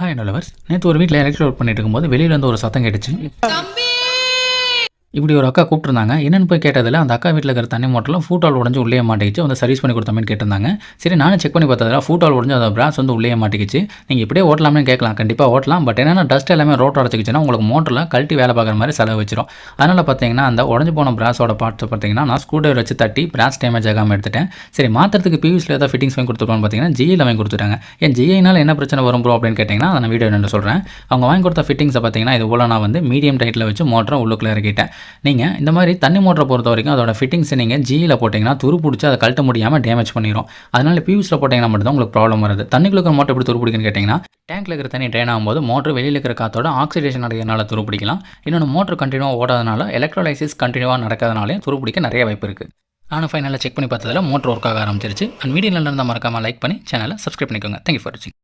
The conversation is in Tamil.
என்னோட லவர்ஸ் நேற்று ஒரு வீட்டில் எலக்ட்ரிக் ஒர்க் பண்ணிட்டு இருக்கும்போது வெளியில இருந்து ஒரு சத்தம் கேட்டுச்சு. இப்படி ஒரு அக்கா கூப்பிட்டுருந்தாங்க. என்னன்னு போய் கேட்டதில் அந்த அக்கா வீட்டில் இருக்கிற தண்ணி மோட்டரில் ஃபூட்டால் உடஞ்சு உள்ளே மாட்டிக்கிச்சு. வந்து சர்வீஸ் பண்ணி கொடுத்தோமேன்னு கேட்டிருந்தாங்க. சரி நானும் செக் பண்ணி பார்த்ததில் ஃபூட்டால் உடஞ்சு அந்த பிராஸ் வந்து உள்ளே மாட்டிக்கிச்சு. நீங்கள் இப்படியே ஓட்டலாமே கேட்கலாம். கண்டிப்பாக ஓட்டலாம். பட் என்னென்னா டஸ்ட் எல்லாமே ரோட் அடைச்சிக்கிச்சுன்னா உங்களுக்கு மோட்டரில் கழட்டி வேலை பார்க்குற மாதிரி செலவு வச்சிரும். அதனால் பார்த்தீங்கன்னா அந்த உடஞ்சு போன பிராஸோட பார்ட்ஸ் பார்த்தீங்கன்னா நான் ஸ்க்ரூ டிரைவர் வச்சு தட்டி பிராஸ் டேமேஜ் ஆகாமல் எடுத்துட்டேன். சரி மாத்திரத்துக்கு பிவிசியில் ஏதாவது ஃபிட்டிங்ஸ் வாங்கி கொடுத்துருப்பான்னு பார்த்தீங்கன்னா ஜிஐயில் வாங்கி கொடுத்துட்டாங்க. ஏன் ஜிஐனால் என்ன பிரச்சனை வரும் ப்ரோ அப்படின்னு கேட்டிங்கன்னா அதை நான் வீடியோ என்ன சொல்கிறேன். அவங்க வாங்கி கொடுத்த ஃபிட்டிங்ஸை பார்த்தீங்கன்னா இது போல் நான் வந்து மீடியம் டைட்டில் வச்சு மோட்டரை உள்ளுக்குள்ளே இறக்கிட்டேன். நீங்கள் இந்த மாதிரி தண்ணி மோட்டரை பொறுத்த வரைக்கும் அதோட ஃபிட்டிங்ஸை நீங்கள் ஜியில் போட்டிங்கன்னா துரு பிடிச்சி அதை கழட்ட முடியாமல் டேமேஜ் பண்ணிடும். அதனால் பிவிசியில் போட்டிங்கன்னா மட்டும்தான் உங்களுக்கு ப்ராப்ளம் வருது. தண்ணிக்குள்ள மோட்டர் எப்படி துரு பிடிக்குன்னு கேட்டிங்கன்னா டேங்க்ல இருக்கிற தண்ணி ட்ரெயின் ஆகும்போது மோட்டர் வெளியில் இருக்கிற காற்றோட ஆக்சிடேஷன் அடைகிறனால துரு பிடிக்கலாம். இன்னொன்று மோட்டர் கண்டினியூவாக ஓடாதனால எலக்ட்ரோலைசிஸ் கண்டினியூவாக நடக்கிறதுனாலையும் துரு பிடிக்க நிறைய வாய்ப்பு இருக்குது. நானும் ஃபைனலாக செக் பண்ணி பார்த்ததில் மோட்டர் ஒர்க் ஆக ஆரம்பிச்சிருச்சு. அண்ட் வீடியோ நல்லா இருந்தால் மறக்காமல் லைக் பண்ணி சேனலை சப்ஸ்கிரைப் பண்ணிக்கோங்க. தேங்க்யூ ஃபார் வாட்சிங்.